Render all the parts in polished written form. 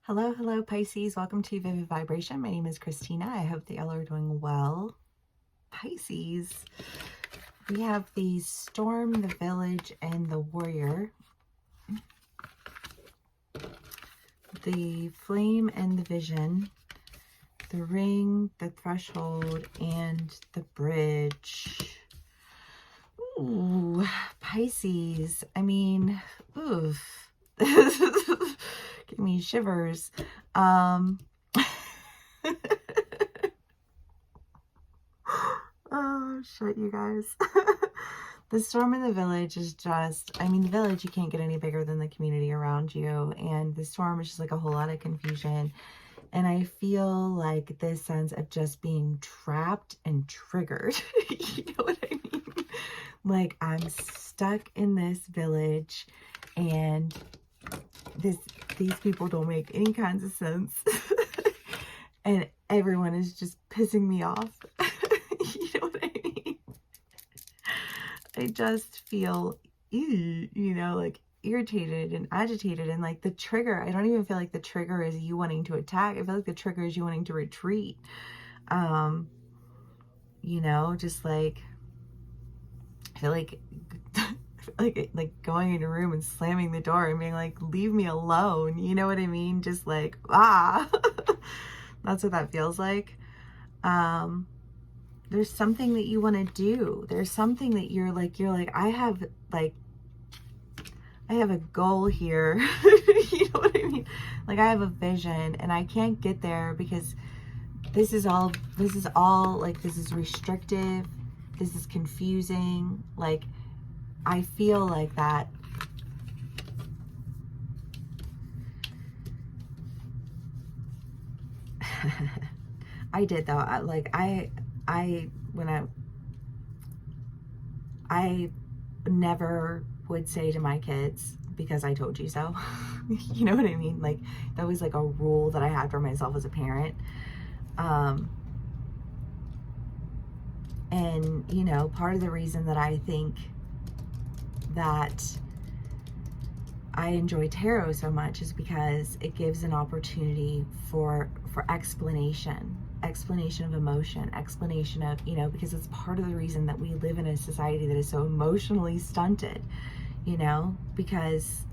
Hello, hello, Pisces. Welcome to Vivid Vibration. My name is Christina. I hope that y'all are doing well. Pisces, we have the Storm, the Village, and the Warrior. The Flame and the Vision. The Ring, the Threshold, and the Bridge. Ooh, Pisces. I mean, oof. Give me shivers. Oh, shit, you guys. The Storm in the Village is just, I mean, the village, you can't get any bigger than the community around you. And the storm is just like a whole lot of confusion. And I feel like this sense of just being trapped and triggered. You know what I mean? Like, I'm stuck in this village and these people don't make any kinds of sense. And everyone is just pissing me off. You know what I mean? I just feel, like irritated and agitated, and like the trigger, I don't even feel like the trigger is you wanting to attack. I feel like the trigger is you wanting to retreat. Just like, I feel like like going in a room and slamming the door and being like, leave me alone. You know what I mean? Just like, that's what that feels like. There's something that you want to do. There's something that you're like, I have a goal here. You know what I mean? Like, I have a vision and I can't get there because this is all like, this is restrictive. This is confusing. Like, I feel like that. I did though. I never would say to my kids, because I told you so. You know what I mean? Like, that was like a rule that I had for myself as a parent. And part of the reason that I think that I enjoy tarot so much is because it gives an opportunity for explanation of emotion, explanation of, because it's part of the reason that we live in a society that is so emotionally stunted, because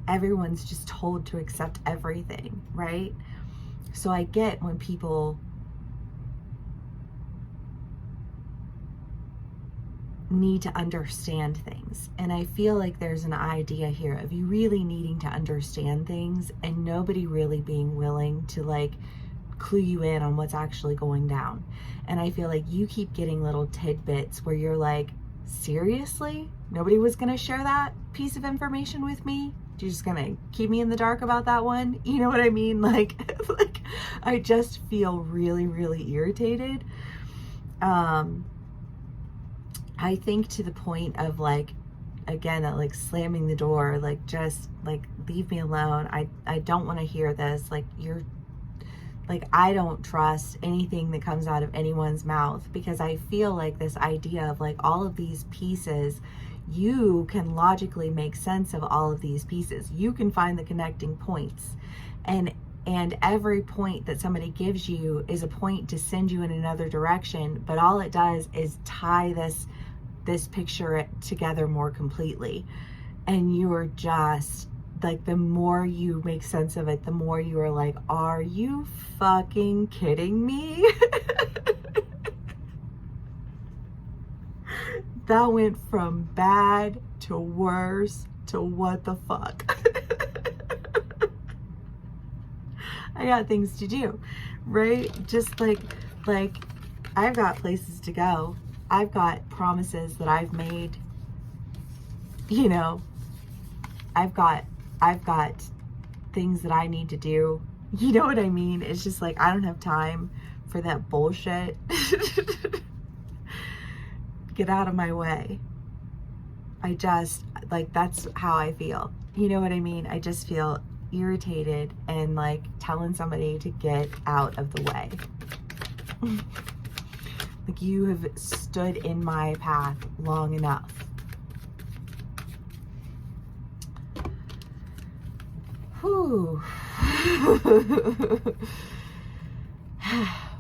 everyone's just told to accept everything, right? So I get when people need to understand things, and I feel like there's an idea here of you really needing to understand things and nobody really being willing to like clue you in on what's actually going down. And I feel like you keep getting little tidbits where you're like, seriously, nobody was gonna share that piece of information with me? You're just gonna keep me in the dark about that one? You know what I mean? Like, like, I just feel really, really irritated. I think to the point of like, again, that like slamming the door, like, just like, leave me alone. I don't want to hear this. Like, you're like, I don't trust anything that comes out of anyone's mouth, because I feel like this idea of like all of these pieces, you can logically make sense of all of these pieces. You can find the connecting points, and every point that somebody gives you is a point to send you in another direction, but all it does is tie this picture together more completely. And you're just like, the more you make sense of it, the more you are like, are you fucking kidding me? That went from bad to worse to what the fuck. I got things to do, right? Just like I've got places to go. I've got promises that I've made. I've got things that I need to do. You know what I mean? It's just like, I don't have time for that bullshit. Get out of my way. I just, like, that's how I feel. You know what I mean? I just feel irritated and like telling somebody to get out of the way. Like, you have stood in my path long enough. Whew.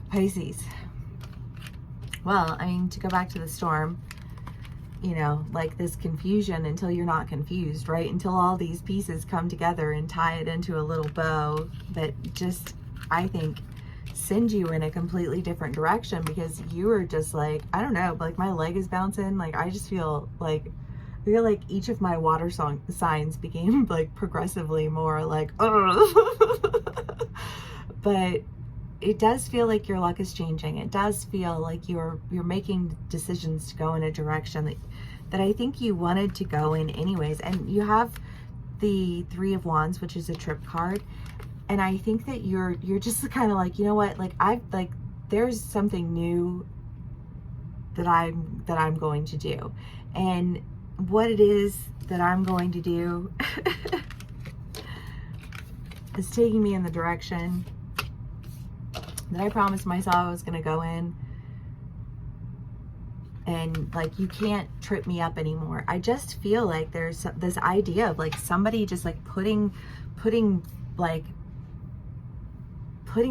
Pisces. Well, I mean, to go back to the storm, you know, like this confusion until you're not confused, right? Until all these pieces come together and tie it into a little bow that just, I think, send you in a completely different direction, because you are just like, I don't know, like my leg is bouncing. Like I just feel like, each of my water signs became like progressively more like, but it does feel like your luck is changing. It does feel like you're making decisions to go in a direction that I think you wanted to go in anyways. And you have the Three of Wands, which is a trip card. And I think that you're just kind of like, you know what, like there's something new that I'm going to do. And what it is that I'm going to do is taking me in the direction that I promised myself I was going to go in. And like, you can't trip me up anymore. I just feel like there's this idea of like somebody just like putting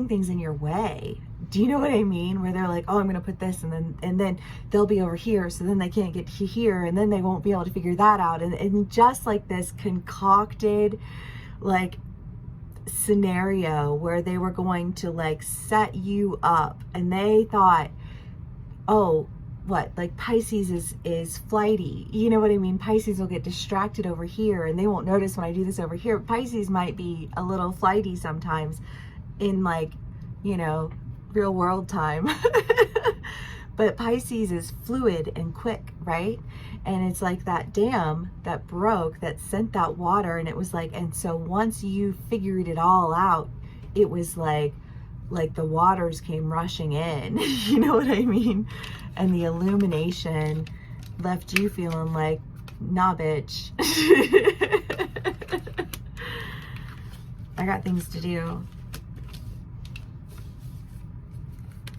things in your way. Do you know what I mean? Where they're like, oh, I'm going to put this, and then they'll be over here, so then they can't get to here, and then they won't be able to figure that out. And just like this concocted like scenario where they were going to like set you up, and they thought, oh, what, like Pisces is flighty, you know what I mean? Pisces will get distracted over here and they won't notice when I do this over here. Pisces might be a little flighty sometimes in like, you know, real world time. But Pisces is fluid and quick, right? And it's like that dam that broke that sent that water, and it was like, and so once you figured it all out, it was like the waters came rushing in. You know what I mean? And the illumination left you feeling like, nah, bitch. I got things to do.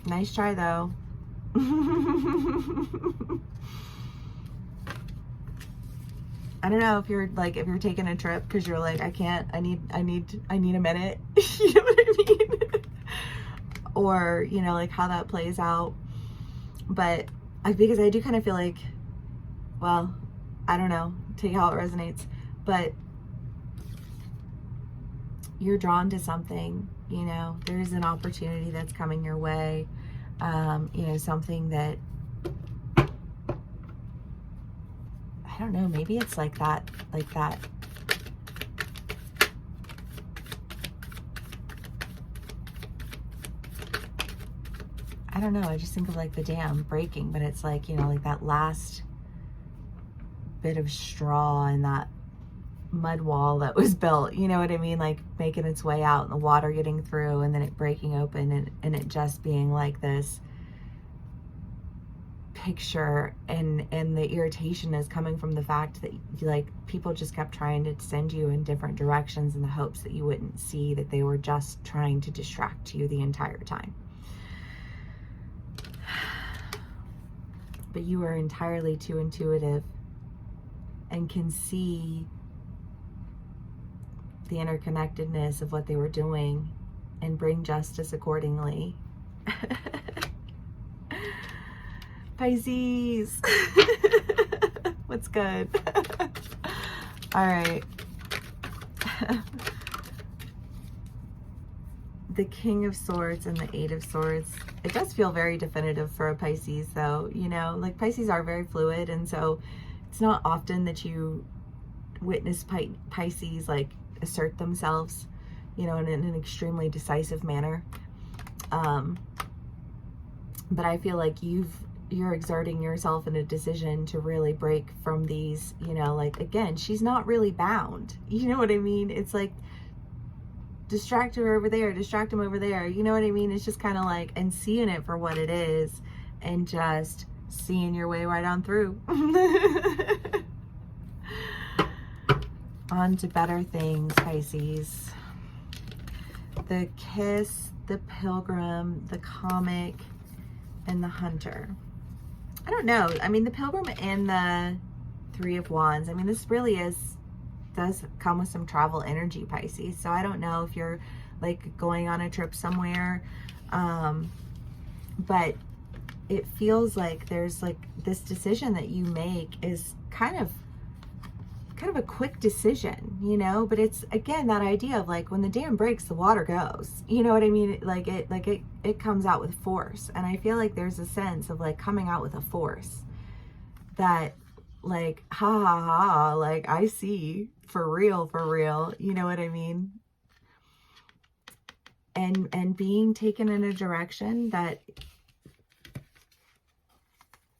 Nice try though. I don't know if you're taking a trip because you're like, I need a minute. You know what I mean? Or, you know, like how that plays out. But because I do kind of feel like, well, I don't know, take how it resonates, but you're drawn to something, you know, there's an opportunity that's coming your way. You know, something that, I don't know, maybe it's like that. I don't know, I just think of like the dam breaking, but it's like, you know, like that last bit of straw in that mud wall that was built, you know what I mean? Like making its way out and the water getting through and then it breaking open and it just being like this picture, and the irritation is coming from the fact that like people just kept trying to send you in different directions in the hopes that you wouldn't see that they were just trying to distract you the entire time. But you are entirely too intuitive and can see the interconnectedness of what they were doing and bring justice accordingly. Pisces. What's good? All right. The King of Swords and the Eight of Swords. It does feel very definitive for a Pisces though, you know, like Pisces are very fluid, and so it's not often that you witness Pisces like assert themselves, you know, in an extremely decisive manner. But I feel like you're exerting yourself in a decision to really break from these, you know, like, again, she's not really bound. You know what I mean? It's like, distract her over there, distract him over there. You know what I mean? It's just kind of like, and seeing it for what it is and just seeing your way right on through. On to better things, Pisces. The Kiss, the Pilgrim, the Comic, and the Hunter. I don't know. I mean, the Pilgrim and the Three of Wands. I mean, this really is does come with some travel energy, Pisces. So I don't know if you're like going on a trip somewhere, but it feels like there's like this decision that you make is kind of a quick decision, you know, but it's again that idea of like when the dam breaks, the water goes, you know what I mean? It comes out with force. And I feel like there's a sense of like coming out with a force that like, ha ha ha, like I see for real, you know what I mean? And being taken in a direction that,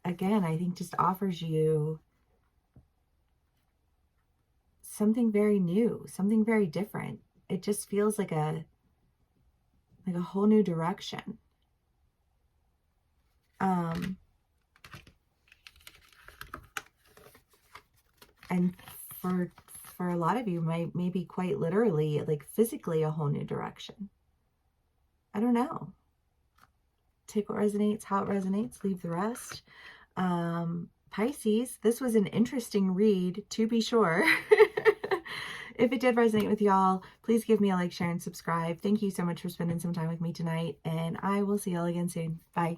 again, I think just offers you something very new, something very different. It just feels like a whole new direction. And for a lot of you, maybe quite literally, like physically a whole new direction. I don't know. Take what resonates, how it resonates, leave the rest. Pisces, this was an interesting read, to be sure. If it did resonate with y'all, please give me a like, share, and subscribe. Thank you so much for spending some time with me tonight, and I will see y'all again soon. Bye.